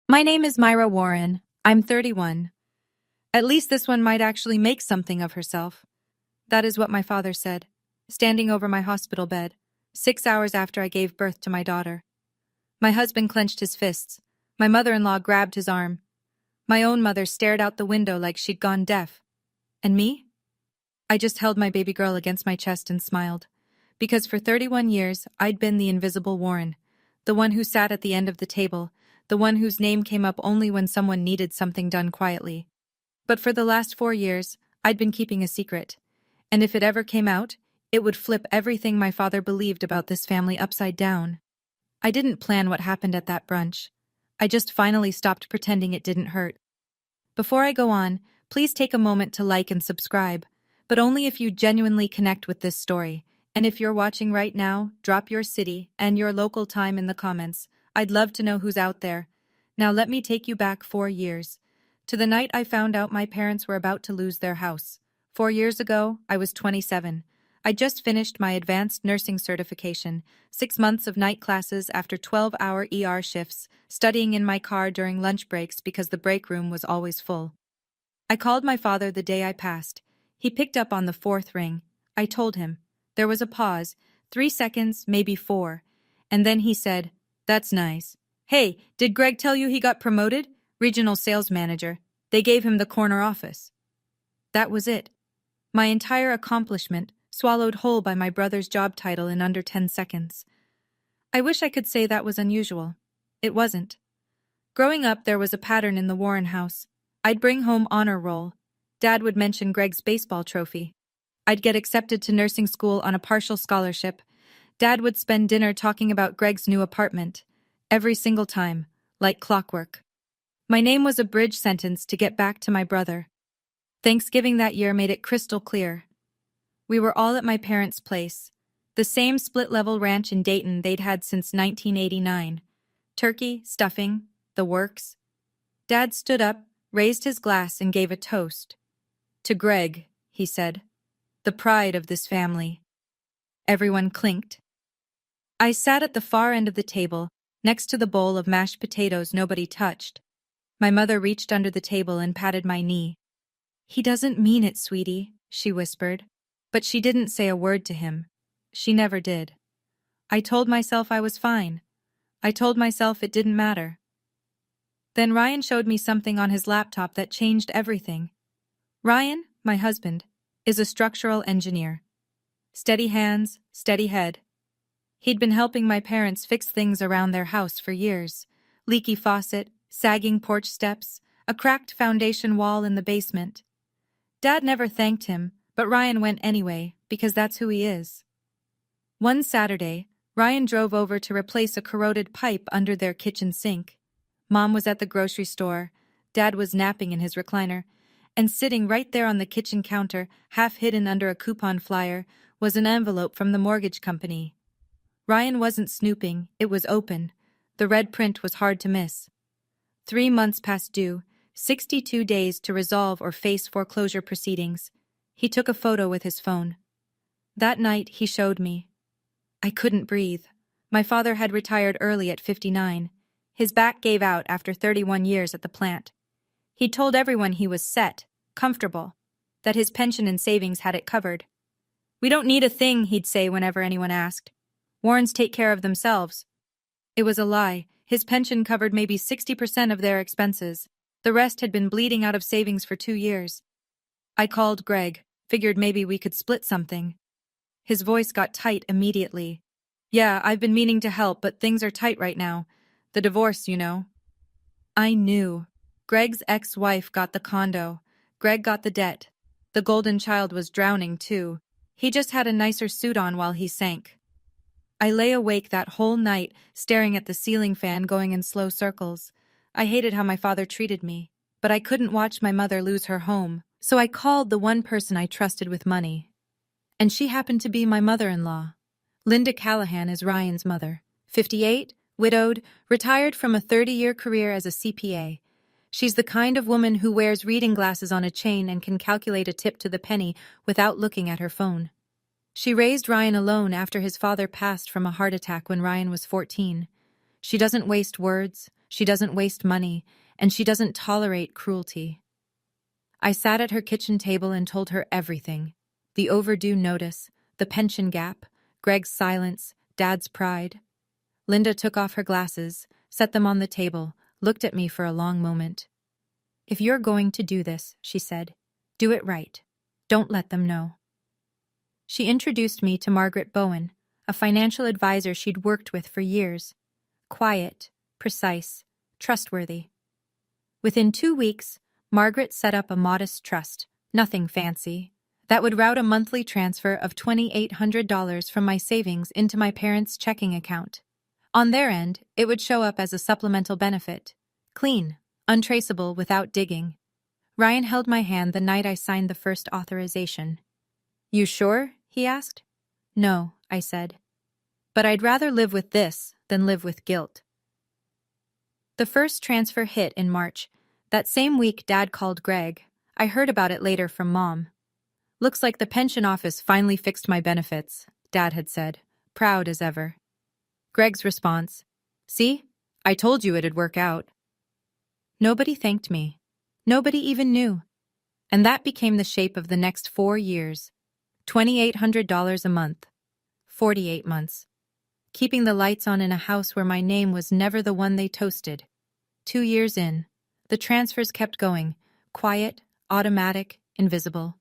My name is Myra Warren. I'm 31. At least this one might actually make something of herself. That is what my father said, standing over my hospital bed, 6 hours after I gave birth to my daughter. My husband clenched his fists. My mother-in-law grabbed his arm. My own mother stared out the window like she'd gone deaf. And me? I just held my baby girl against my chest and smiled. Because for 31 years, I'd been the invisible Warren, the one who sat at the end of the table, the one whose name came up only when someone needed something done quietly. But for the last 4 years, I'd been keeping a secret. And if it ever came out, it would flip everything my father believed about this family upside down. I didn't plan what happened at that brunch. I just finally stopped pretending it didn't hurt. Before I go on, please take a moment to like and subscribe, but only if you genuinely connect with this story. And if you're watching right now, drop your city and your local time in the comments. I'd love to know who's out there. Now let me take you back 4 years. To the night I found out my parents were about to lose their house. 4 years ago, I was 27. I just finished my advanced nursing certification, 6 months of night classes after 12-hour ER shifts, studying in my car during lunch breaks because the break room was always full. I called my father the day I passed. He picked up on the fourth ring. I told him. There was a pause, 3 seconds, maybe 4. And then he said, "That's nice. Hey, did Greg tell you he got promoted? Regional sales manager. They gave him the corner office." That was it. My entire accomplishment, swallowed whole by my brother's job title in under 10 seconds. I wish I could say that was unusual. It wasn't. Growing up, there was a pattern in the Warren house. I'd bring home honor roll. Dad would mention Greg's baseball trophy. I'd get accepted to nursing school on a partial scholarship. Dad would spend dinner talking about Greg's new apartment. Every single time, like clockwork. My name was a bridge sentence to get back to my brother. Thanksgiving that year made it crystal clear. We were all at my parents' place, the same split-level ranch in Dayton they'd had since 1989. Turkey, stuffing, the works. Dad stood up, raised his glass, and gave a toast. "To Greg," he said, "the pride of this family." Everyone clinked. I sat at the far end of the table, next to the bowl of mashed potatoes nobody touched. My mother reached under the table and patted my knee. "He doesn't mean it, sweetie," she whispered. But she didn't say a word to him. She never did. I told myself I was fine. I told myself it didn't matter. Then Ryan showed me something on his laptop that changed everything. Ryan, my husband, is a structural engineer. Steady hands, steady head. He'd been helping my parents fix things around their house for years. Leaky faucet, sagging porch steps, a cracked foundation wall in the basement. Dad never thanked him, but Ryan went anyway, because that's who he is. One Saturday, Ryan drove over to replace a corroded pipe under their kitchen sink. Mom was at the grocery store, Dad was napping in his recliner, and sitting right there on the kitchen counter, half hidden under a coupon flyer, was an envelope from the mortgage company. Ryan wasn't snooping, it was open. The red print was hard to miss. 3 months past due, 62 days to resolve or face foreclosure proceedings. He took a photo with his phone. That night, he showed me. I couldn't breathe. My father had retired early at 59. His back gave out after 31 years at the plant. He told everyone he was set, comfortable, that his pension and savings had it covered. "We don't need a thing," he'd say whenever anyone asked. "Warrens take care of themselves." It was a lie. His pension covered maybe 60% of their expenses. The rest had been bleeding out of savings for 2 years. I called Greg, figured maybe we could split something. His voice got tight immediately. "Yeah, I've been meaning to help, but things are tight right now. The divorce, you know." I knew. Greg's ex-wife got the condo. Greg got the debt. The golden child was drowning, too. He just had a nicer suit on while he sank. I lay awake that whole night, staring at the ceiling fan going in slow circles. I hated how my father treated me, but I couldn't watch my mother lose her home. So I called the one person I trusted with money. And she happened to be my mother-in-law. Linda Callahan is Ryan's mother. 58, widowed, retired from a 30-year career as a CPA. She's the kind of woman who wears reading glasses on a chain and can calculate a tip to the penny without looking at her phone. She raised Ryan alone after his father passed from a heart attack when Ryan was 14. She doesn't waste words. She doesn't waste money, and she doesn't tolerate cruelty. I sat at her kitchen table and told her everything. The overdue notice, the pension gap, Greg's silence, Dad's pride. Linda took off her glasses, set them on the table, looked at me for a long moment. "If you're going to do this," she said, "do it right. Don't let them know." She introduced me to Margaret Bowen, a financial advisor she'd worked with for years. Quiet, precise, trustworthy. Within 2 weeks, Margaret set up a modest trust, nothing fancy, that would route a monthly transfer of $2,800 from my savings into my parents' checking account. On their end, it would show up as a supplemental benefit. Clean, untraceable without digging. Ryan held my hand the night I signed the first authorization. "You sure?" he asked. "No," I said. "But I'd rather live with this than live with guilt." The first transfer hit in March. That same week Dad called Greg. I heard about it later from Mom. "Looks like the pension office finally fixed my benefits," Dad had said, proud as ever. Greg's response, "See? I told you it'd work out." Nobody thanked me. Nobody even knew. And that became the shape of the next 4 years. $2,800 a month. 48 months. Keeping the lights on in a house where my name was never the one they toasted. 2 years in, the transfers kept going, quiet, automatic, invisible.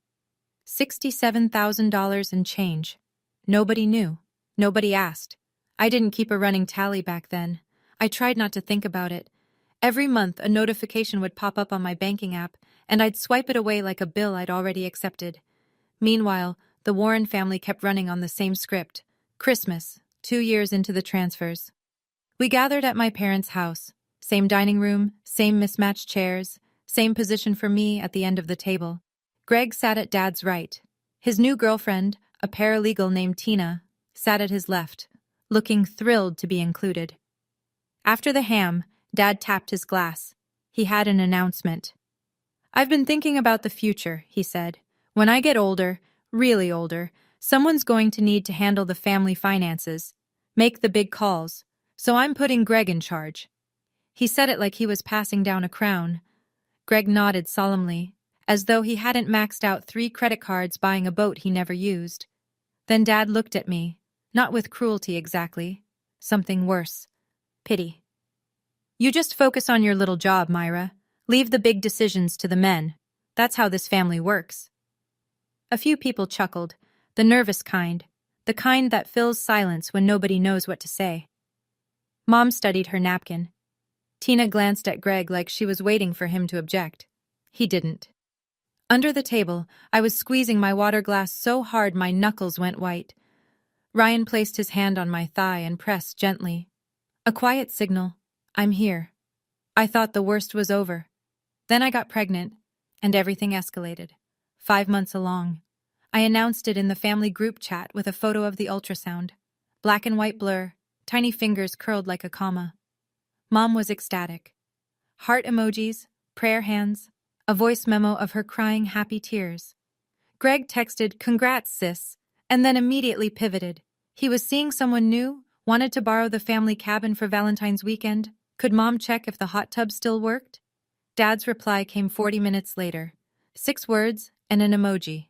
$67,000 and change. Nobody knew. Nobody asked. I didn't keep a running tally back then. I tried not to think about it. Every month, a notification would pop up on my banking app, and I'd swipe it away like a bill I'd already accepted. Meanwhile, the Warren family kept running on the same script. Christmas, 2 years into the transfers. We gathered at my parents' house. Same dining room, same mismatched chairs, same position for me at the end of the table. Greg sat at Dad's right. His new girlfriend, a paralegal named Tina, sat at his left, looking thrilled to be included. After the ham, Dad tapped his glass. He had an announcement. "I've been thinking about the future," he said. "When I get older, really older, someone's going to need to handle the family finances, make the big calls, so I'm putting Greg in charge." He said it like he was passing down a crown. Greg nodded solemnly, as though he hadn't maxed out 3 credit cards buying a boat he never used. Then Dad looked at me, not with cruelty exactly, something worse. Pity. "You just focus on your little job, Myra. Leave the big decisions to the men. That's how this family works." A few people chuckled, the nervous kind, the kind that fills silence when nobody knows what to say. Mom studied her napkin. Tina glanced at Greg like she was waiting for him to object. He didn't. Under the table, I was squeezing my water glass so hard my knuckles went white. Ryan placed his hand on my thigh and pressed gently. A quiet signal. I'm here. I thought the worst was over. Then I got pregnant, and everything escalated. 5 months along. I announced it in the family group chat with a photo of the ultrasound. Black and white blur, tiny fingers curled like a comma. Mom was ecstatic. Heart emojis, prayer hands, a voice memo of her crying happy tears. Greg texted, "Congrats, sis," and then immediately pivoted. He was seeing someone new, wanted to borrow the family cabin for Valentine's weekend. Could Mom check if the hot tub still worked? Dad's reply came 40 minutes later. 6 words and an emoji.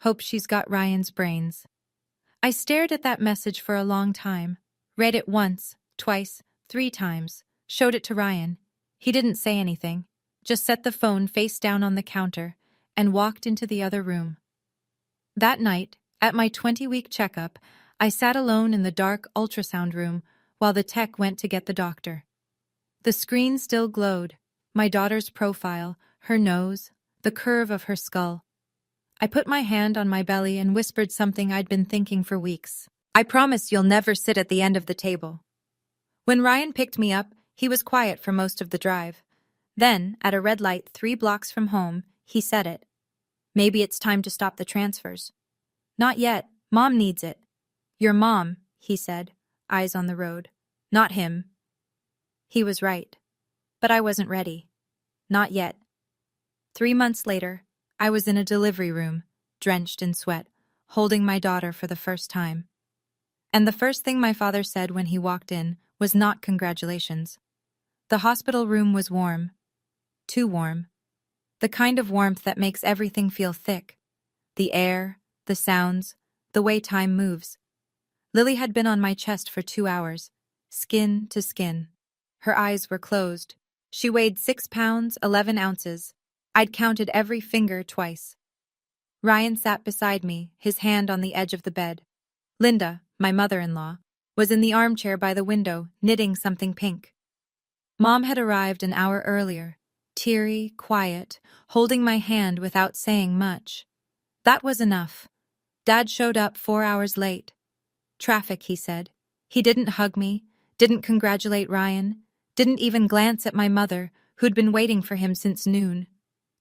"Hope she's got Ryan's brains." I stared at that message for a long time. Read it once, twice, 3 times. Showed it to Ryan. He didn't say anything. Just set the phone face down on the counter and walked into the other room. That night, at my 20-week checkup, I sat alone in the dark ultrasound room while the tech went to get the doctor. The screen still glowed, my daughter's profile, her nose, the curve of her skull. I put my hand on my belly and whispered something I'd been thinking for weeks. "I promise you'll never sit at the end of the table." When Ryan picked me up, he was quiet for most of the drive. Then, at a red light 3 blocks from home, he said it. "Maybe it's time to stop the transfers." "Not yet. Mom needs it." "Your mom," he said, eyes on the road. "Not him." He was right. But I wasn't ready. Not yet. 3 months later, I was in a delivery room, drenched in sweat, holding my daughter for the first time. And the first thing my father said when he walked in was not congratulations. The hospital room was warm. Too warm. The kind of warmth that makes everything feel thick. The air, the sounds, the way time moves. Lily had been on my chest for 2 hours, skin to skin. Her eyes were closed. She weighed 6 pounds, 11 ounces. I'd counted every finger twice. Ryan sat beside me, his hand on the edge of the bed. Linda, my mother-in-law, was in the armchair by the window, knitting something pink. Mom had arrived an hour earlier, teary, quiet, holding my hand without saying much. That was enough. Dad showed up 4 hours late. Traffic, he said. He didn't hug me, didn't congratulate Ryan, didn't even glance at my mother, who'd been waiting for him since noon.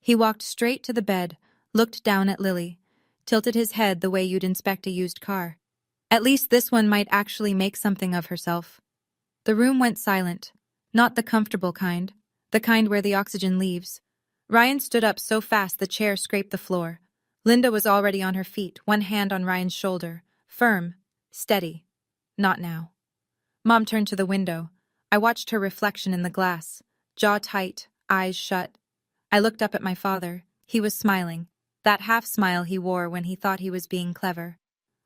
He walked straight to the bed, looked down at Lily, tilted his head the way you'd inspect a used car. At least this one might actually make something of herself. The room went silent, not the comfortable kind, the kind where the oxygen leaves. Ryan stood up so fast the chair scraped the floor. Linda was already on her feet, one hand on Ryan's shoulder, firm, steady. Not now. Mom turned to the window. I watched her reflection in the glass, jaw tight, eyes shut. I looked up at my father. He was smiling, that half-smile he wore when he thought he was being clever.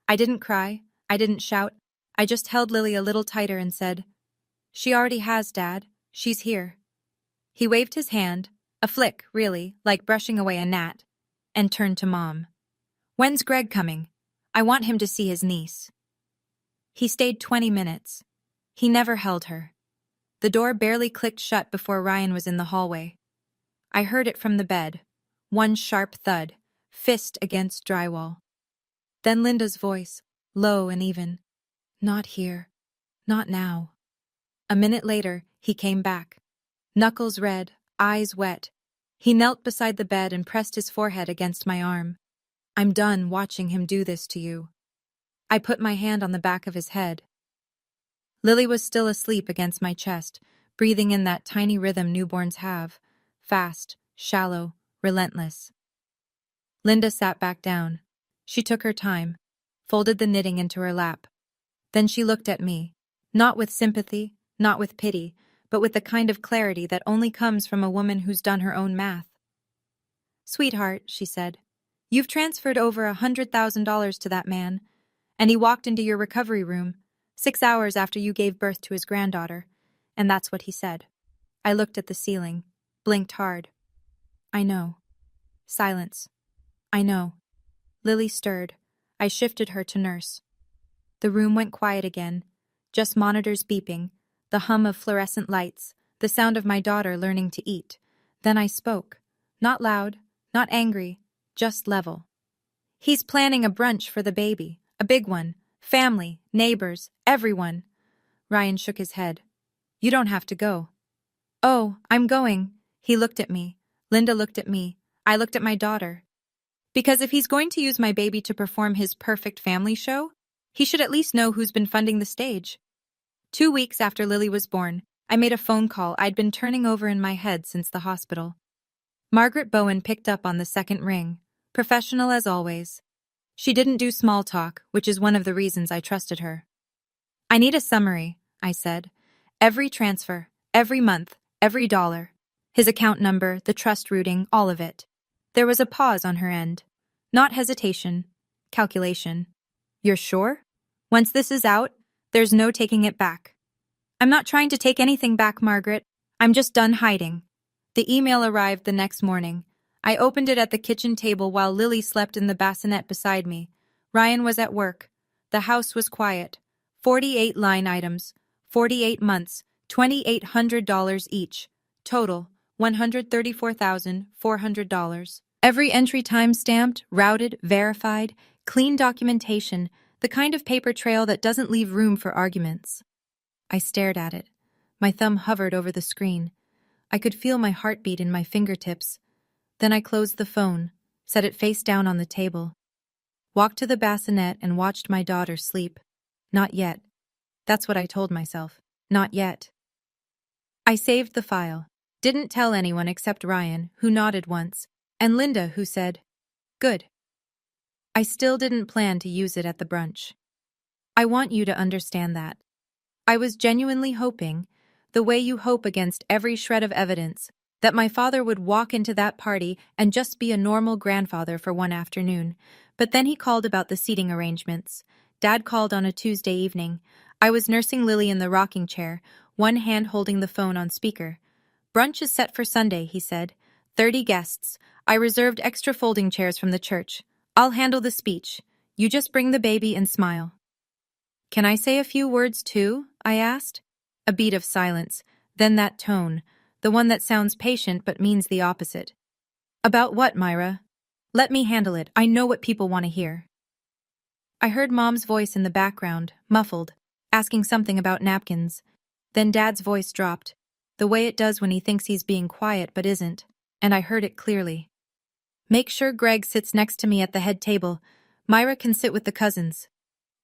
I didn't cry, I didn't shout. I just held Lily a little tighter and said, "She already has, Dad. She's here." He waved his hand, a flick, really, like brushing away a gnat, and turned to Mom. "When's Greg coming? I want him to see his niece." He stayed 20 minutes. He never held her. The door barely clicked shut before Ryan was in the hallway. I heard it from the bed. One sharp thud, fist against drywall. Then Linda's voice, low and even. "Not here. Not now." A minute later, he came back. Knuckles red, eyes wet. He knelt beside the bed and pressed his forehead against my arm. "I'm done watching him do this to you." I put my hand on the back of his head. Lily was still asleep against my chest, breathing in that tiny rhythm newborns have. Fast, shallow, relentless. Linda sat back down. She took her time, folded the knitting into her lap. Then she looked at me, not with sympathy, not with pity, but with the kind of clarity that only comes from a woman who's done her own math. "Sweetheart," she said, "you've transferred over $100,000 to that man, and he walked into your recovery room 6 hours after you gave birth to his granddaughter, and that's what he said." I looked at the ceiling, blinked hard. "I know." Silence. "I know." Lily stirred. I shifted her to nurse. The room went quiet again, just monitors beeping, the hum of fluorescent lights, the sound of my daughter learning to eat. Then I spoke. Not loud, not angry, just level. "He's planning a brunch for the baby, a big one. Family, neighbors, everyone." Ryan shook his head. "You don't have to go." "Oh, I'm going." He looked at me. Linda looked at me. I looked at my daughter. "Because if he's going to use my baby to perform his perfect family show, he should at least know who's been funding the stage." 2 weeks after Lily was born, I made a phone call I'd been turning over in my head since the hospital. Margaret Bowen picked up on the second ring, professional as always. She didn't do small talk, which is one of the reasons I trusted her. "I need a summary," I said. "Every transfer, every month, every dollar. His account number, the trust routing, all of it." There was a pause on her end. Not hesitation, calculation. "You're sure? Once this is out, there's no taking it back." "I'm not trying to take anything back, Margaret. I'm just done hiding." The email arrived the next morning. I opened it at the kitchen table while Lily slept in the bassinet beside me. Ryan was at work. The house was quiet. 48 line items, 48 months, $2,800 each. Total, $134,400. Every entry time-stamped, routed, verified, clean documentation, the kind of paper trail that doesn't leave room for arguments. I stared at it. My thumb hovered over the screen. I could feel my heartbeat in my fingertips. Then I closed the phone, set it face down on the table, walked to the bassinet and watched my daughter sleep. Not yet. That's what I told myself. Not yet. I saved the file. Didn't tell anyone except Ryan, who nodded once, and Linda, who said, "Good." I still didn't plan to use it at the brunch. I want you to understand that. I was genuinely hoping, the way you hope against every shred of evidence that my father would walk into that party and just be a normal grandfather for one afternoon. But then he called about the seating arrangements. Dad called on a Tuesday evening. I was nursing Lily in the rocking chair, one hand holding the phone on speaker. "Brunch is set for Sunday," he said. 30 guests. I reserved extra folding chairs from the church. I'll handle the speech. You just bring the baby and smile." "Can I say a few words too?" I asked. A beat of silence, then that tone, the one that sounds patient but means the opposite. "About what, Myra?" "Let me handle it. I know what people want to hear." I heard Mom's voice in the background, muffled, asking something about napkins. Then Dad's voice dropped, the way it does when he thinks he's being quiet but isn't, and I heard it clearly. "Make sure Greg sits next to me at the head table. Myra can sit with the cousins."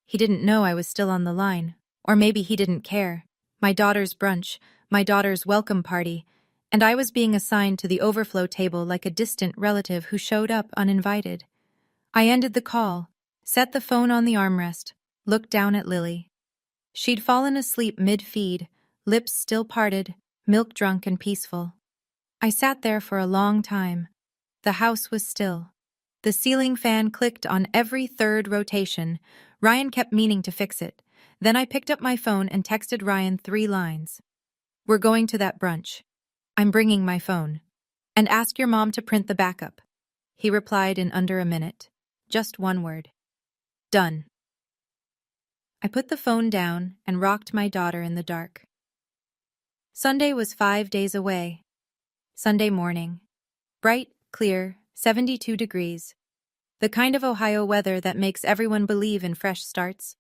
He didn't know I was still on the line, or maybe he didn't care. My daughter's brunch, my daughter's welcome party, and I was being assigned to the overflow table like a distant relative who showed up uninvited. I ended the call, set the phone on the armrest, looked down at Lily. She'd fallen asleep mid-feed, lips still parted, milk-drunk and peaceful. I sat there for a long time. The house was still. The ceiling fan clicked on every third rotation. Ryan kept meaning to fix it. Then I picked up my phone and texted Ryan 3 lines. "We're going to that brunch. I'm bringing my phone. And ask your mom to print the backup." He replied in under a minute. Just one word. "Done." I put the phone down and rocked my daughter in the dark. Sunday was 5 days away. Sunday morning. Bright, clear, 72 degrees. The kind of Ohio weather that makes everyone believe in fresh starts.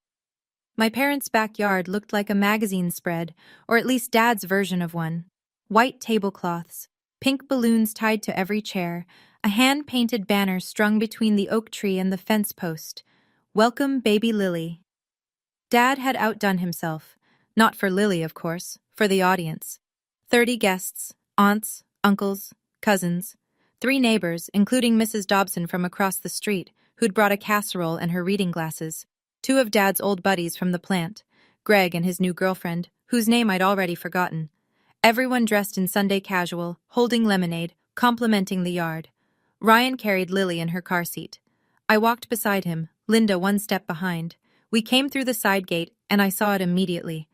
My parents' backyard looked like a magazine spread, or at least Dad's version of one. White tablecloths, pink balloons tied to every chair, a hand-painted banner strung between the oak tree and the fence post. "Welcome, baby Lily." Dad had outdone himself. Not for Lily, of course, for the audience. 30 guests, aunts, uncles, cousins. 3 neighbors, including Mrs. Dobson from across the street, who'd brought a casserole and her reading glasses. 2 of Dad's old buddies from the plant, Greg and his new girlfriend, whose name I'd already forgotten. Everyone dressed in Sunday casual, holding lemonade, complimenting the yard. Ryan carried Lily in her car seat. I walked beside him, Linda 1 step behind. We came through the side gate, and I saw it immediately.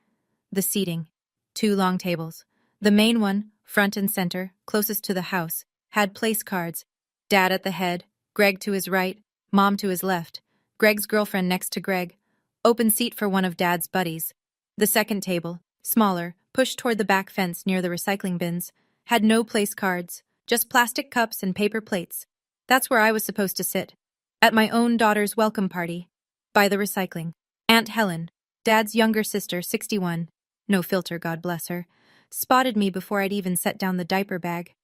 The seating. 2 long tables. The main one, front and center, closest to the house, had place cards. Dad at the head, Greg to his right, Mom to his left, Greg's girlfriend next to Greg. Open seat for one of Dad's buddies. The second table, smaller, pushed toward the back fence near the recycling bins, had no place cards, just plastic cups and paper plates. That's where I was supposed to sit. At my own daughter's welcome party. By the recycling. Aunt Helen, Dad's younger sister, 61, no filter, God bless her, spotted me before I'd even set down the diaper bag.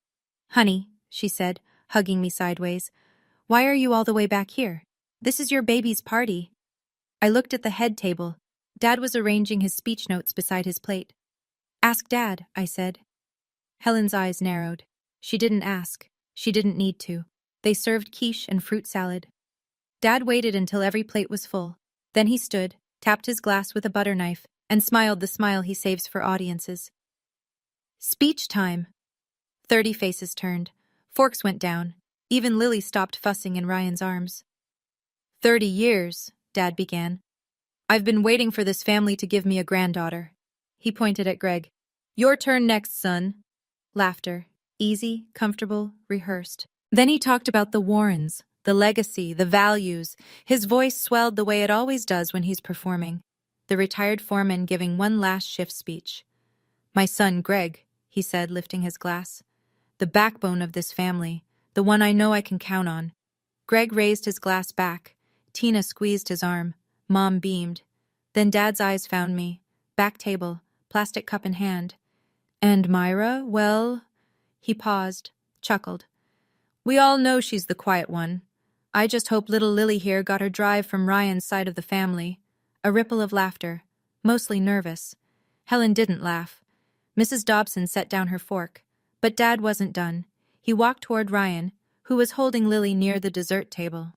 "Honey," she said, hugging me sideways, "why are you all the way back here? This is your baby's party." I looked at the head table. Dad was arranging his speech notes beside his plate. "Ask Dad," I said. Helen's eyes narrowed. She didn't ask. She didn't need to. They served quiche and fruit salad. Dad waited until every plate was full. Then he stood, tapped his glass with a butter knife, and smiled the smile he saves for audiences. Speech time. 30 faces turned. Forks went down. Even Lily stopped fussing in Ryan's arms. 30 years, Dad began. "I've been waiting for this family to give me a granddaughter." He pointed at Greg. "Your turn next, son." Laughter. Easy, comfortable, rehearsed. Then he talked about the Warrens, the legacy, the values. His voice swelled the way it always does when he's performing. The retired foreman giving one last shift speech. "My son, Greg," he said, lifting his glass. "The backbone of this family, the one I know I can count on." Greg raised his glass back. Tina squeezed his arm. Mom beamed. Then Dad's eyes found me. Back table, plastic cup in hand. "And Myra, well..." He paused, chuckled. "We all know she's the quiet one. I just hope little Lily here got her drive from Ryan's side of the family." A ripple of laughter, mostly nervous. Helen didn't laugh. Mrs. Dobson set down her fork. But Dad wasn't done. He walked toward Ryan, who was holding Lily near the dessert table.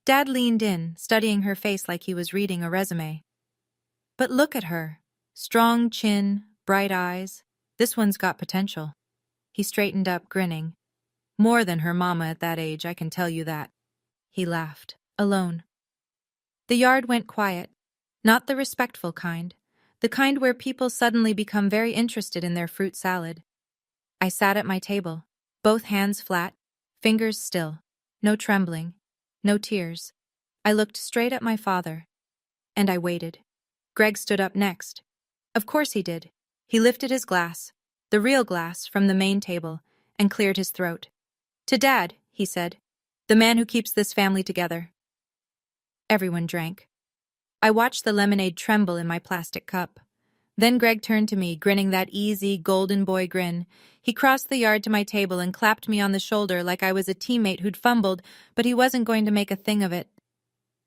Dad leaned in, studying her face like he was reading a resume. "But look at her. Strong chin, Bright eyes. This one's got potential. He straightened up, grinning. More than her mama at that age, I can tell you that. He laughed. Alone. The yard went quiet. Not the respectful kind. The kind where people suddenly become very interested in their fruit salad. I sat at my table, both hands flat, fingers still. No trembling. No tears. I looked straight at my father. And I waited. Greg stood up next. Of course he did. He lifted his glass, the real glass, from the main table, and cleared his throat. To Dad, he said. The man who keeps this family together. Everyone drank. I watched the lemonade tremble in my plastic cup. Then Greg turned to me, grinning that easy, golden boy grin. He crossed the yard to my table and clapped me on the shoulder like I was a teammate who'd fumbled, but he wasn't going to make a thing of it.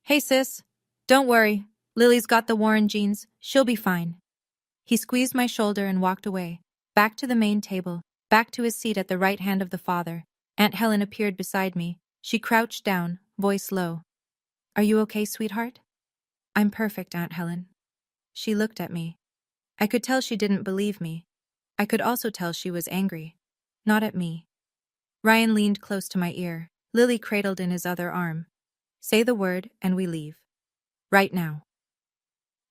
Hey, sis. Don't worry. Lily's got the Warren genes. She'll be fine. He squeezed my shoulder and walked away, back to the main table, back to his seat at the right hand of the father. Aunt Helen appeared beside me. She crouched down, voice low. Are you okay, sweetheart? I'm perfect, Aunt Helen. She looked at me. I could tell she didn't believe me. I could also tell she was angry. Not at me. Ryan leaned close to my ear, Lily cradled in his other arm. Say the word and we leave. Right now.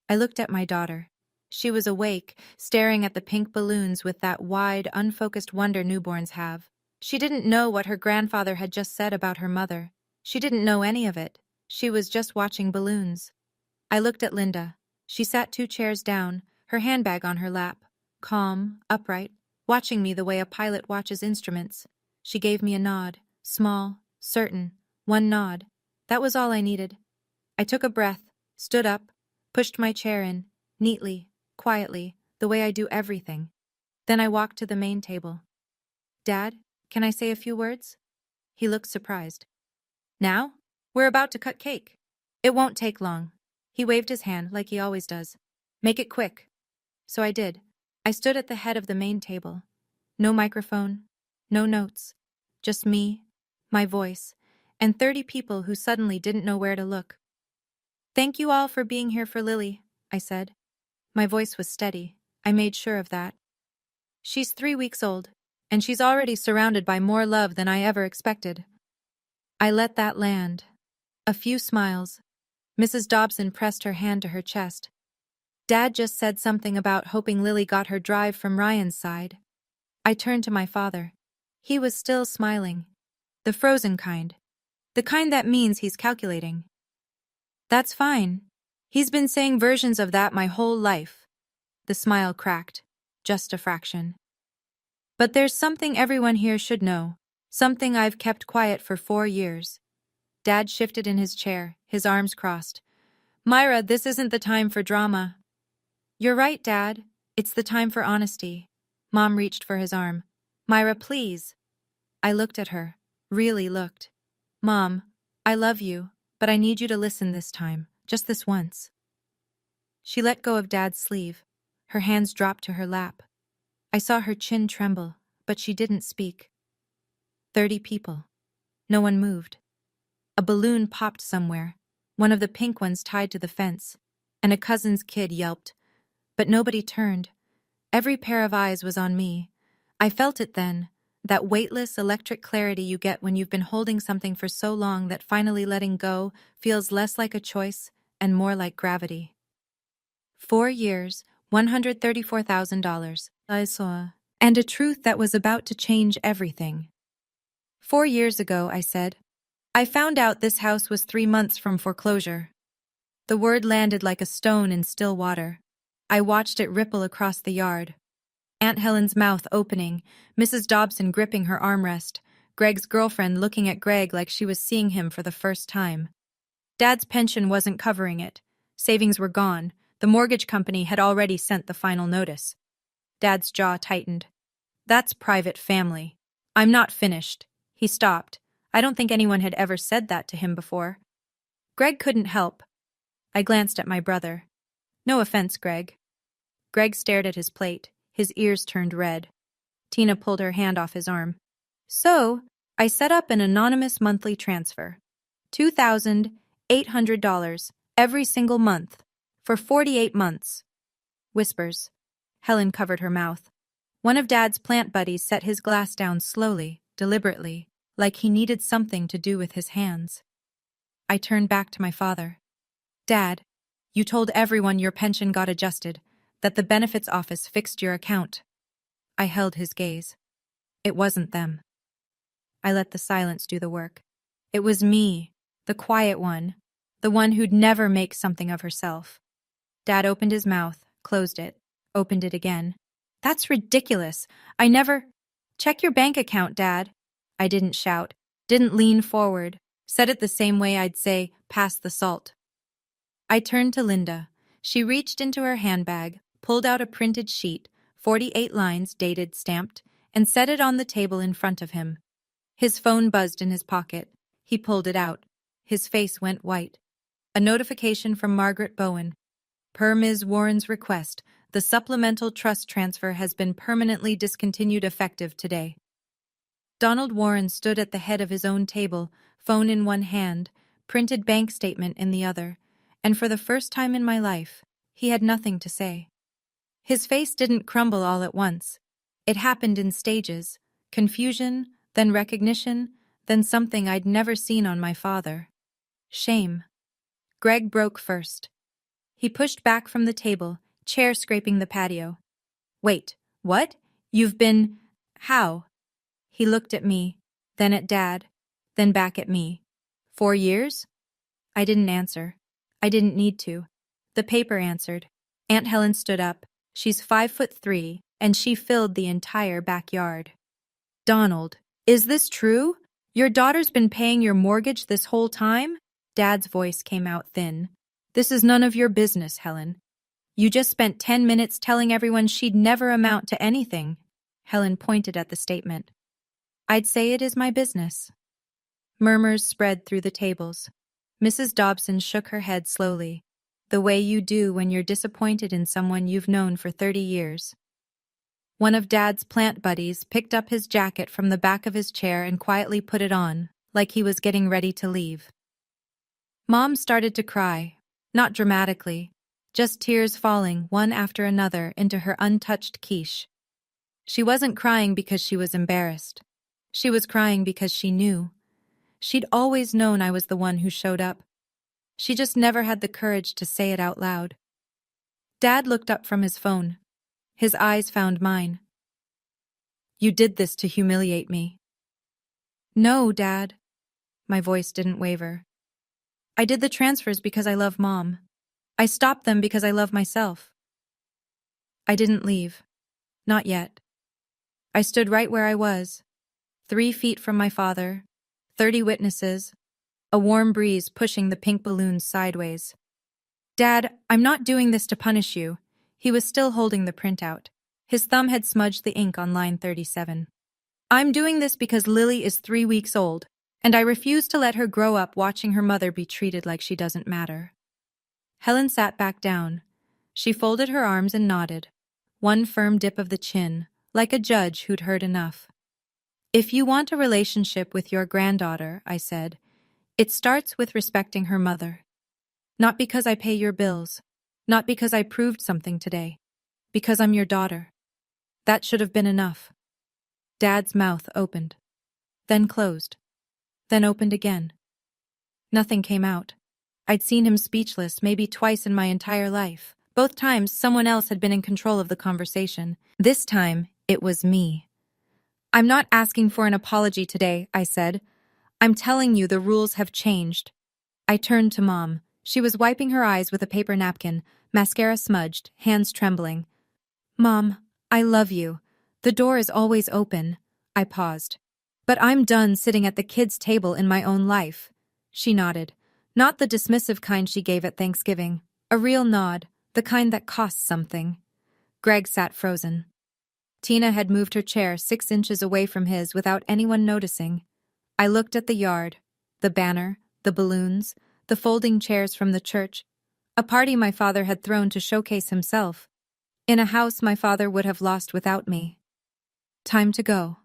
I looked at my daughter. She was awake, staring at the pink balloons with that wide, unfocused wonder newborns have. She didn't know what her grandfather had just said about her mother. She didn't know any of it. She was just watching balloons. I looked at Linda. She sat 2 chairs down, her handbag on her lap, calm, upright, watching me the way a pilot watches instruments. She gave me a nod, small, certain, one nod. That was all I needed. I took a breath, stood up, pushed my chair in, neatly, quietly, the way I do everything. Then I walked to the main table. Dad, can I say a few words? He looked surprised. Now? We're about to cut cake. It won't take long. He waved his hand like he always does. Make it quick. So I did. I stood at the head of the main table. No microphone, no notes. Just me, my voice, and 30 people who suddenly didn't know where to look. Thank you all for being here for Lily, I said. My voice was steady. I made sure of that. She's 3 weeks old, and she's already surrounded by more love than I ever expected. I let that land. A few smiles. Mrs. Dobson pressed her hand to her chest. Dad just said something about hoping Lily got her drive from Ryan's side. I turned to my father. He was still smiling. The frozen kind. The kind that means he's calculating. That's fine. He's been saying versions of that my whole life. The smile cracked. Just a fraction. But there's something everyone here should know. Something I've kept quiet for 4 years. Dad shifted in his chair, his arms crossed. Myra, this isn't the time for drama. You're right, Dad. It's the time for honesty. Mom reached for his arm. Myra, please. I looked at her. Really looked. Mom, I love you, but I need you to listen this time. Just this once. She let go of Dad's sleeve. Her hands dropped to her lap. I saw her chin tremble, but she didn't speak. 30 people. No one moved. A balloon popped somewhere, one of the pink ones tied to the fence, and a cousin's kid yelped. But nobody turned. Every pair of eyes was on me. I felt it then, that weightless electric clarity you get when you've been holding something for so long that finally letting go feels less like a choice and more like gravity. 4 years, $134,000. I saw. And a truth that was about to change everything. 4 years ago, I said. I found out this house was 3 months from foreclosure. The word landed like a stone in still water. I watched it ripple across the yard. Aunt Helen's mouth opening, Mrs. Dobson gripping her armrest, Greg's girlfriend looking at Greg like she was seeing him for the first time. Dad's pension wasn't covering it. Savings were gone. The mortgage company had already sent the final notice. Dad's jaw tightened. That's private family. I'm not finished. He stopped. I don't think anyone had ever said that to him before. Greg couldn't help. I glanced at my brother. No offense, Greg. Greg stared at his plate, his ears turned red. Tina pulled her hand off his arm. So, I set up an anonymous monthly transfer. $2,800 every single month, for 48 months. Whispers. Helen covered her mouth. One of Dad's plant buddies set his glass down slowly, deliberately, like he needed something to do with his hands. I turned back to my father. Dad, you told everyone your pension got adjusted, that the benefits office fixed your account. I held his gaze. It wasn't them. I let the silence do the work. It was me, the quiet one, the one who'd never make something of herself. Dad opened his mouth, closed it, opened it again. That's ridiculous. I never— Check your bank account, Dad. I didn't shout, didn't lean forward, said it the same way I'd say, pass the salt. I turned to Linda. She reached into her handbag, pulled out a printed sheet, 48 lines dated, stamped, and set it on the table in front of him. His phone buzzed in his pocket. He pulled it out. His face went white. A notification from Margaret Bowen. Per Ms. Warren's request, the supplemental trust transfer has been permanently discontinued effective today. Donald Warren stood at the head of his own table, phone in one hand, printed bank statement in the other, and for the first time in my life, he had nothing to say. His face didn't crumble all at once. It happened in stages, confusion, then recognition, then something I'd never seen on my father. Shame. Greg broke first. He pushed back from the table, chair scraping the patio. Wait, what? You've been— How? He looked at me, then at Dad, then back at me. 4 years? I didn't answer. I didn't need to. The paper answered. Aunt Helen stood up. She's 5'3", and she filled the entire backyard. Donald, is this true? Your daughter's been paying your mortgage this whole time? Dad's voice came out thin. This is none of your business, Helen. You just spent 10 minutes telling everyone she'd never amount to anything. Helen pointed at the statement. I'd say it is my business. Murmurs spread through the tables. Mrs. Dobson shook her head slowly, the way you do when you're disappointed in someone you've known for 30 years. One of Dad's plant buddies picked up his jacket from the back of his chair and quietly put it on, like he was getting ready to leave. Mom started to cry, not dramatically, just tears falling one after another into her untouched quiche. She wasn't crying because she was embarrassed. She was crying because she knew. She'd always known I was the one who showed up. She just never had the courage to say it out loud. Dad looked up from his phone. His eyes found mine. You did this to humiliate me. No, Dad. My voice didn't waver. I did the transfers because I love Mom. I stopped them because I love myself. I didn't leave. Not yet. I stood right where I was, 3 feet from my father, 30 witnesses, a warm breeze pushing the pink balloons sideways. Dad, I'm not doing this to punish you. He was still holding the printout. His thumb had smudged the ink on line 37. I'm doing this because Lily is 3 weeks old, and I refuse to let her grow up watching her mother be treated like she doesn't matter. Helen sat back down. She folded her arms and nodded, one firm dip of the chin, like a judge who'd heard enough. If you want a relationship with your granddaughter, I said, it starts with respecting her mother. Not because I pay your bills, not because I proved something today, because I'm your daughter. That should have been enough. Dad's mouth opened, then closed, then opened again. Nothing came out. I'd seen him speechless maybe twice in my entire life. Both times someone else had been in control of the conversation. This time, it was me. I'm not asking for an apology today, I said. I'm telling you the rules have changed. I turned to Mom. She was wiping her eyes with a paper napkin, mascara smudged, hands trembling. Mom, I love you. The door is always open. I paused. But I'm done sitting at the kids' table in my own life. She nodded. Not the dismissive kind she gave at Thanksgiving. A real nod, the kind that costs something. Greg sat frozen. Tina had moved her chair 6 inches away from his without anyone noticing. I looked at the yard, the banner, the balloons, the folding chairs from the church, a party my father had thrown to showcase himself, in a house my father would have lost without me. Time to go.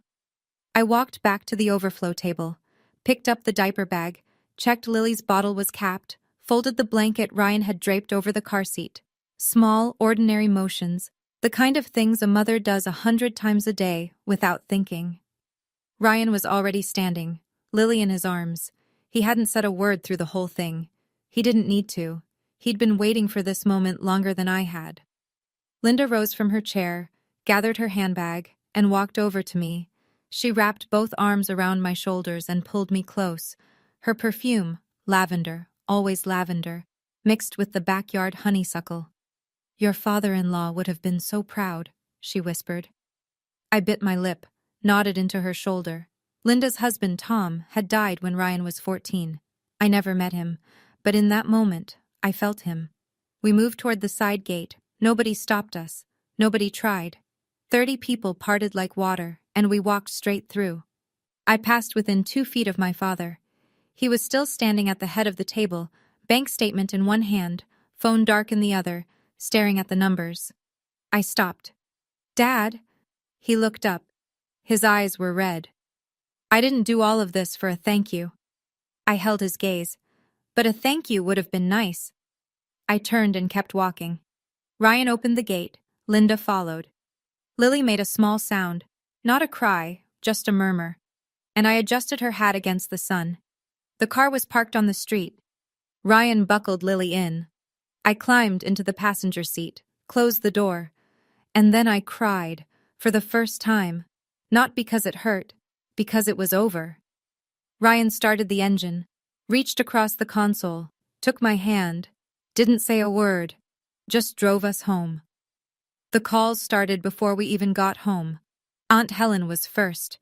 I walked back to the overflow table, picked up the diaper bag, checked Lily's bottle was capped, folded the blanket Ryan had draped over the car seat. Small, ordinary motions, The kind of things a mother does 100 times a day without thinking. Ryan was already standing, Lily in his arms. He hadn't said a word through the whole thing. He didn't need to. He'd been waiting for this moment longer than I had. Linda rose from her chair, gathered her handbag, and walked over to me. She wrapped both arms around my shoulders and pulled me close. Her perfume, lavender, always lavender, mixed with the backyard honeysuckle. "Your father-in-law would have been so proud," she whispered. I bit my lip, nodded into her shoulder. Linda's husband, Tom, had died when Ryan was 14. I never met him, but in that moment, I felt him. We moved toward the side gate. Nobody stopped us. Nobody tried. 30 people parted like water, and we walked straight through. I passed within 2 feet of my father. He was still standing at the head of the table, bank statement in one hand, phone dark in the other, staring at the numbers. I stopped. "Dad?" He looked up. His eyes were red. "I didn't do all of this for a thank you." I held his gaze. "But a thank you would have been nice." I turned and kept walking. Ryan opened the gate. Linda followed. Lily made a small sound, not a cry, just a murmur, and I adjusted her hat against the sun. The car was parked on the street. Ryan buckled Lily in. I climbed into the passenger seat, closed the door, and then I cried, for the first time, not because it hurt, because it was over. Ryan started the engine, reached across the console, took my hand, didn't say a word, just drove us home. The calls started before we even got home. Aunt Helen was first.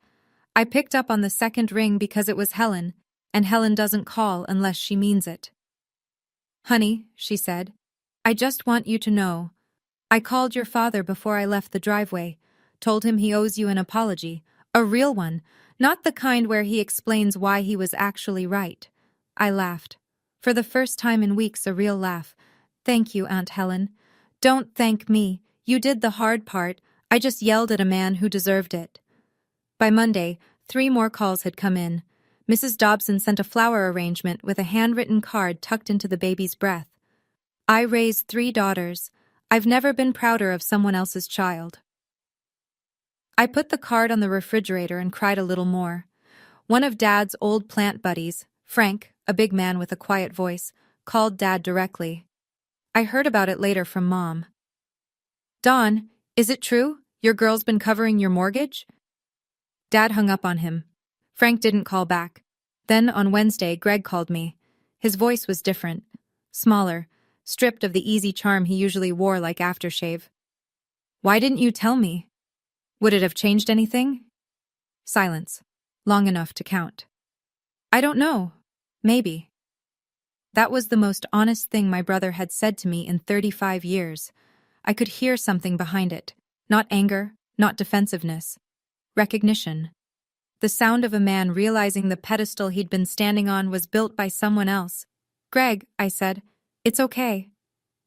I picked up on the second ring because it was Helen, and Helen doesn't call unless she means it. "Honey," she said, "I just want you to know. I called your father before I left the driveway, told him he owes you an apology, a real one, not the kind where he explains why he was actually right." I laughed. For the first time in weeks, a real laugh. "Thank you, Aunt Helen. Don't thank me. You did the hard part. I just yelled at a man who deserved it." By Monday, 3 more calls had come in. Mrs. Dobson sent a flower arrangement with a handwritten card tucked into the baby's breath. "I raised 3 daughters. I've never been prouder of someone else's child." I put the card on the refrigerator and cried a little more. One of Dad's old plant buddies, Frank, a big man with a quiet voice, called Dad directly. I heard about it later from Mom. "Dawn, is it true? Your girl's been covering your mortgage?" Dad hung up on him. Frank didn't call back. Then, on Wednesday, Greg called me. His voice was different, smaller, stripped of the easy charm he usually wore like aftershave. "Why didn't you tell me? Would it have changed anything?" Silence, long enough to count. "I don't know. Maybe." That was the most honest thing my brother had said to me in 35 years. I could hear something behind it. Not anger, not defensiveness. Recognition. The sound of a man realizing the pedestal he'd been standing on was built by someone else. "Greg," I said, "it's okay."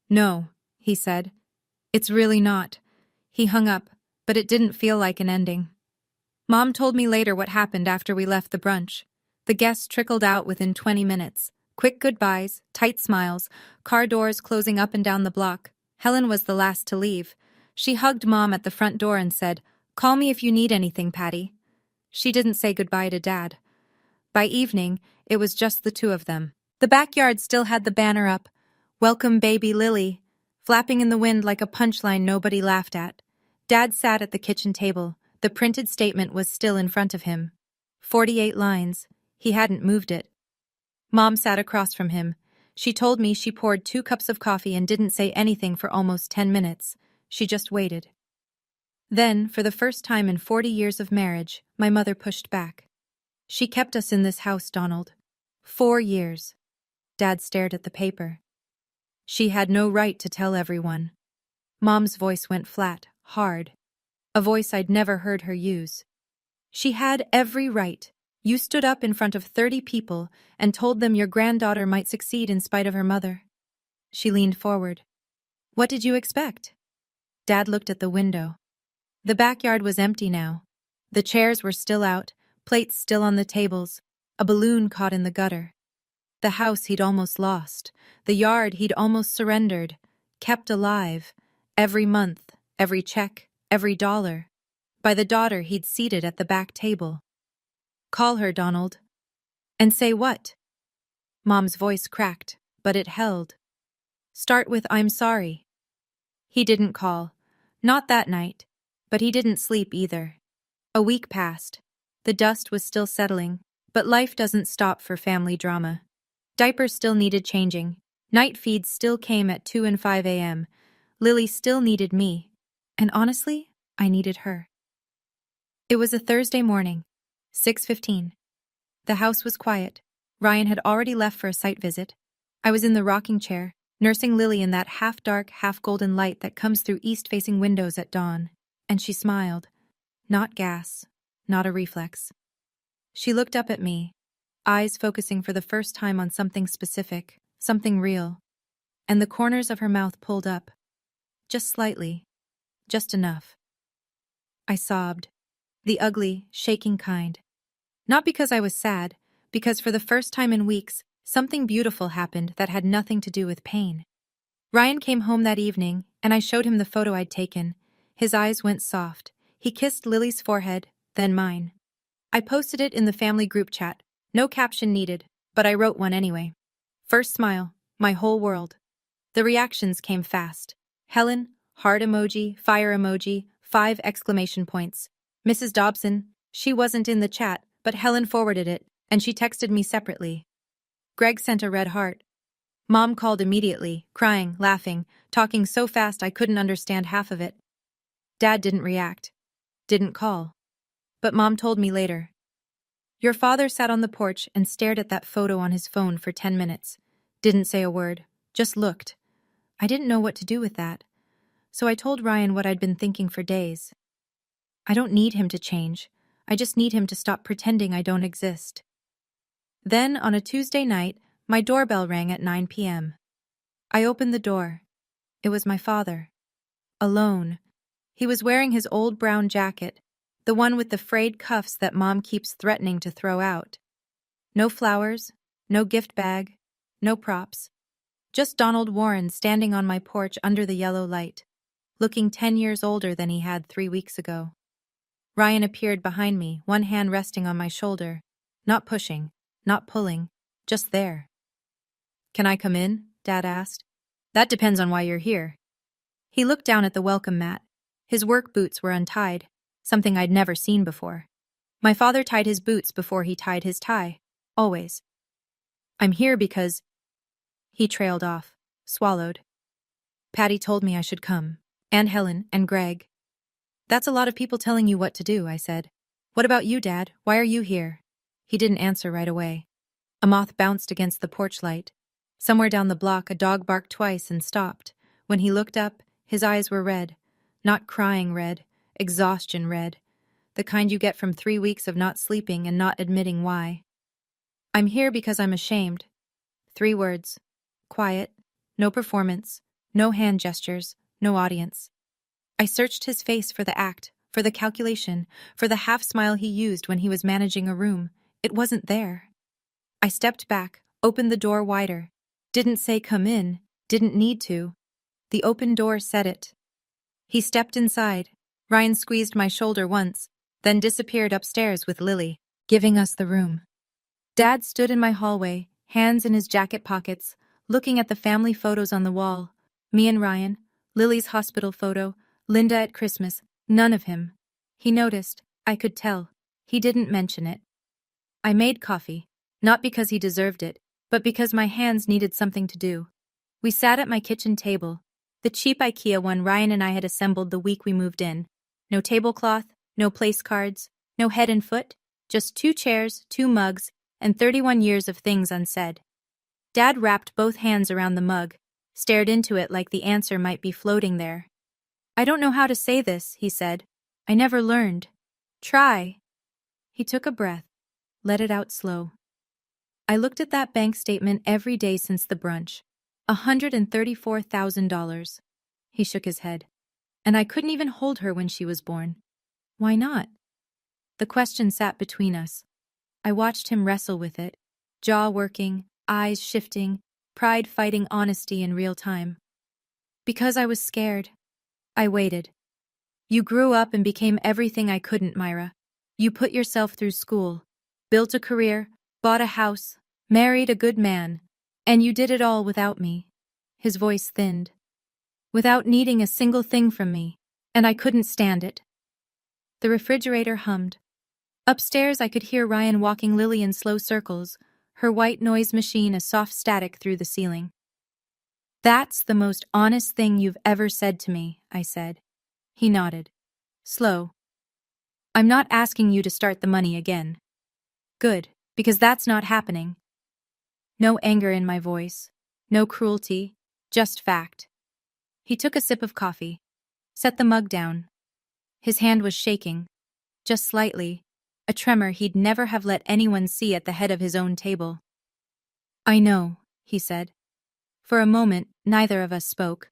"No," he said. "It's really not." He hung up, but it didn't feel like an ending. Mom told me later what happened after we left the brunch. The guests trickled out within 20 minutes. Quick goodbyes, tight smiles, car doors closing up and down the block. Helen was the last to leave. She hugged Mom at the front door and said, "Call me if you need anything, Patty." She didn't say goodbye to Dad. By evening, it was just the 2 of them. The backyard still had the banner up, "Welcome Baby Lily," flapping in the wind like a punchline nobody laughed at. Dad sat at the kitchen table. The printed statement was still in front of him. 48 lines. He hadn't moved it. Mom sat across from him. She told me she poured 2 cups of coffee and didn't say anything for almost 10 minutes. She just waited. Then, for the first time in 40 years of marriage, my mother pushed back. "She kept us in this house, Donald. 4 years." Dad stared at the paper. "She had no right to tell everyone." Mom's voice went flat, hard. A voice I'd never heard her use. "She had every right. You stood up in front of 30 people and told them your granddaughter might succeed in spite of her mother." She leaned forward. "What did you expect?" Dad looked at the window. The backyard was empty now. The chairs were still out, plates still on the tables, a balloon caught in the gutter. The house he'd almost lost, the yard he'd almost surrendered, kept alive, every month, every check, every dollar. By the daughter he'd seated at the back table. "Call her, Donald." "And say what?" Mom's voice cracked, but it held. "Start with 'I'm sorry.'" He didn't call. Not that night. But he didn't sleep either. A week passed. The dust was still settling, but life doesn't stop for family drama. Diapers still needed changing. Night feeds still came at 2 and 5 a.m. Lily still needed me. And honestly, I needed her. It was a Thursday morning, 6:15. The house was quiet. Ryan had already left for a site visit. I was in the rocking chair, nursing Lily in that half-dark, half-golden light that comes through east-facing windows at dawn. And she smiled. Not gas. Not a reflex. She looked up at me, eyes focusing for the first time on something specific, something real. And the corners of her mouth pulled up. Just slightly. Just enough. I sobbed. The ugly, shaking kind. Not because I was sad, because for the first time in weeks, something beautiful happened that had nothing to do with pain. Ryan came home that evening, and I showed him the photo I'd taken. His eyes went soft. He kissed Lily's forehead, then mine. I posted it in the family group chat. No caption needed, but I wrote one anyway. First smile, my whole world. The reactions came fast. Helen, heart emoji, fire emoji, 5 exclamation points. Mrs. Dobson, she wasn't in the chat, but Helen forwarded it, and she texted me separately. Greg sent a red heart. Mom called immediately, crying, laughing, talking so fast I couldn't understand half of it. Dad didn't react. Didn't call. But Mom told me later. Your father sat on the porch and stared at that photo on his phone for 10 minutes. Didn't say a word. Just looked. I didn't know what to do with that. So I told Ryan what I'd been thinking for days. I don't need him to change. I just need him to stop pretending I don't exist. Then, on a Tuesday night, my doorbell rang at 9 p.m. I opened the door. It was my father. Alone. He was wearing his old brown jacket, the one with the frayed cuffs that Mom keeps threatening to throw out. No flowers, no gift bag, no props. Just Donald Warren standing on my porch under the yellow light, looking 10 years older than he had 3 weeks ago. Ryan appeared behind me, one hand resting on my shoulder, not pushing, not pulling, just there. Can I come in? Dad asked. That depends on why you're here. He looked down at the welcome mat. His work boots were untied, something I'd never seen before. My father tied his boots before he tied his tie, always. I'm here because... He trailed off, swallowed. Patty told me I should come, and Helen, and Greg. That's a lot of people telling you what to do, I said. What about you, Dad? Why are you here? He didn't answer right away. A moth bounced against the porch light. Somewhere down the block, a dog barked twice and stopped. When he looked up, his eyes were red. Not crying red, exhaustion red. The kind you get from 3 weeks of not sleeping and not admitting why. I'm here because I'm ashamed. 3 words. Quiet. No performance. No hand gestures. No audience. I searched his face for the act, for the calculation, for the half-smile he used when he was managing a room. It wasn't there. I stepped back, opened the door wider. Didn't say come in, didn't need to. The open door said it. He stepped inside. Ryan squeezed my shoulder once, then disappeared upstairs with Lily, giving us the room. Dad stood in my hallway, hands in his jacket pockets, looking at the family photos on the wall. Me and Ryan, Lily's hospital photo, Linda at Christmas, none of him. He noticed, I could tell. He didn't mention it. I made coffee, not because he deserved it, but because my hands needed something to do. We sat at my kitchen table, the cheap IKEA one Ryan and I had assembled the week we moved in. No tablecloth, no place cards, no head and foot, just 2 chairs, 2 mugs, and 31 years of things unsaid. Dad wrapped both hands around the mug, stared into it like the answer might be floating there. I don't know how to say this, he said. I never learned. Try. He took a breath, let it out slow. I looked at that bank statement every day since the brunch. $134,000. He shook his head. And I couldn't even hold her when she was born. Why not? The question sat between us. I watched him wrestle with it, jaw working, eyes shifting, pride fighting honesty in real time. Because I was scared. I waited. You grew up and became everything I couldn't, Myra. You put yourself through school, built a career, bought a house, married a good man, and you did it all without me. His voice thinned. Without needing a single thing from me, and I couldn't stand it. The refrigerator hummed. Upstairs I could hear Ryan walking Lily in slow circles, her white noise machine a soft static through the ceiling. That's the most honest thing you've ever said to me, I said. He nodded. Slow. I'm not asking you to start the money again. Good, because that's not happening. No anger in my voice, no cruelty, just fact. He took a sip of coffee, set the mug down. His hand was shaking, just slightly, a tremor he'd never have let anyone see at the head of his own table. I know, he said. For a moment, neither of us spoke.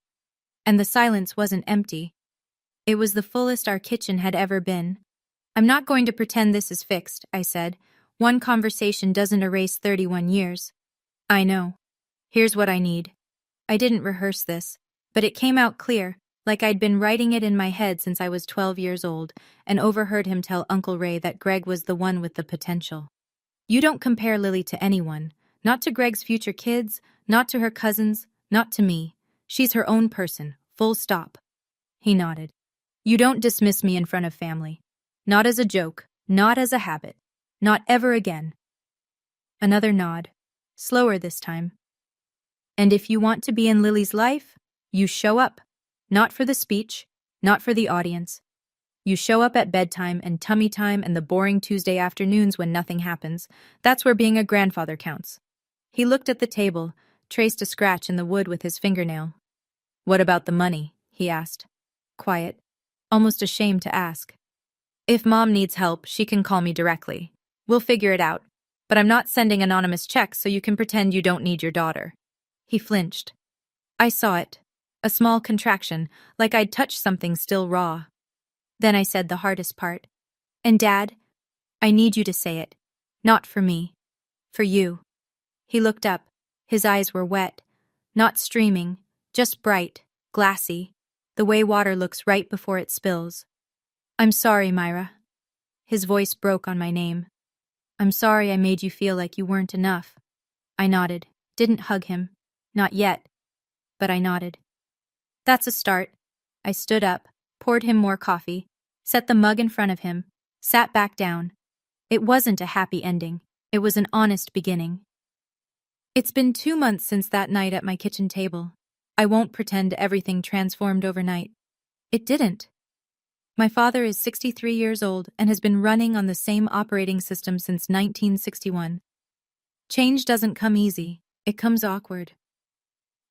And the silence wasn't empty. It was the fullest our kitchen had ever been. I'm not going to pretend this is fixed, I said. One conversation doesn't erase 31 years. I know. Here's what I need. I didn't rehearse this, but it came out clear, like I'd been writing it in my head since I was 12 years old, and overheard him tell Uncle Ray that Greg was the one with the potential. You don't compare Lily to anyone, not to Greg's future kids, not to her cousins, not to me. She's her own person, full stop. He nodded. You don't dismiss me in front of family. Not as a joke, not as a habit. Not ever again. Another nod, slower this time. And if you want to be in Lily's life, you show up. Not for the speech, not for the audience. You show up at bedtime and tummy time and the boring Tuesday afternoons when nothing happens. That's where being a grandfather counts. He looked at the table, traced a scratch in the wood with his fingernail. What about the money? He asked. Quiet, almost ashamed to ask. If Mom needs help, she can call me directly. We'll figure it out. But I'm not sending anonymous checks so you can pretend you don't need your daughter. He flinched. I saw it. A small contraction, like I'd touched something still raw. Then I said the hardest part. And Dad, I need you to say it. Not for me. For you. He looked up. His eyes were wet. Not streaming, just bright, glassy, the way water looks right before it spills. I'm sorry, Myra. His voice broke on my name. I'm sorry I made you feel like you weren't enough. I nodded, didn't hug him. Not yet. But I nodded. That's a start. I stood up, poured him more coffee, set the mug in front of him, sat back down. It wasn't a happy ending. It was an honest beginning. It's been 2 months since that night at my kitchen table. I won't pretend everything transformed overnight. It didn't. My father is 63 years old and has been running on the same operating system since 1961. Change doesn't come easy. It comes awkward.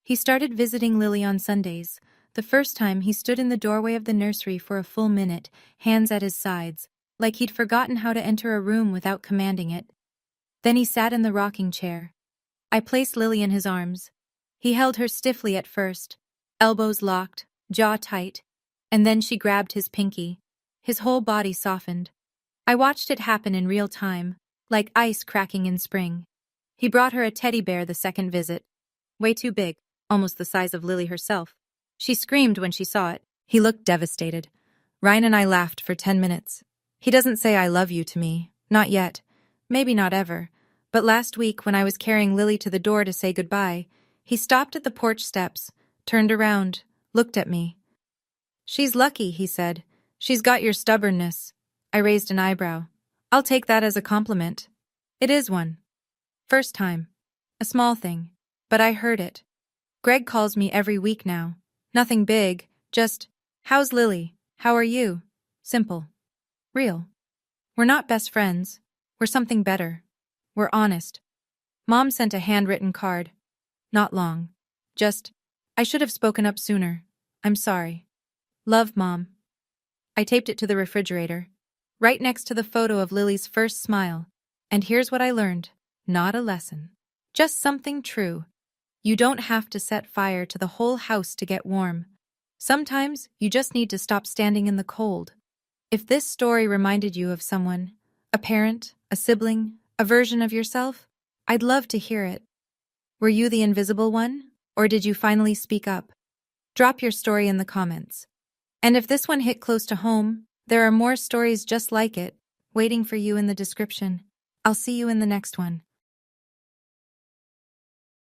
He started visiting Lily on Sundays. The first time he stood in the doorway of the nursery for a full minute, hands at his sides, like he'd forgotten how to enter a room without commanding it. Then he sat in the rocking chair. I placed Lily in his arms. He held her stiffly at first, elbows locked, jaw tight, and then she grabbed his pinky. His whole body softened. I watched it happen in real time, like ice cracking in spring. He brought her a teddy bear the second visit. Way too big, almost the size of Lily herself. She screamed when she saw it. He looked devastated. Ryan and I laughed for 10 minutes. He doesn't say I love you to me. Not yet. Maybe not ever. But last week, when I was carrying Lily to the door to say goodbye, he stopped at the porch steps, turned around, looked at me. She's lucky, he said. She's got your stubbornness. I raised an eyebrow. I'll take that as a compliment. It is one. First time. A small thing. But I heard it. Greg calls me every week now. Nothing big, just, how's Lily? How are you? Simple. Real. We're not best friends. We're something better. We're honest. Mom sent a handwritten card. Not long. Just, I should have spoken up sooner. I'm sorry. Love, Mom. I taped it to the refrigerator, right next to the photo of Lily's first smile. And here's what I learned. Not a lesson. Just something true. You don't have to set fire to the whole house to get warm. Sometimes you just need to stop standing in the cold. If this story reminded you of someone, a parent, a sibling, a version of yourself, I'd love to hear it. Were you the invisible one, or did you finally speak up? Drop your story in the comments. And if this one hit close to home, there are more stories just like it, waiting for you in the description. I'll see you in the next one.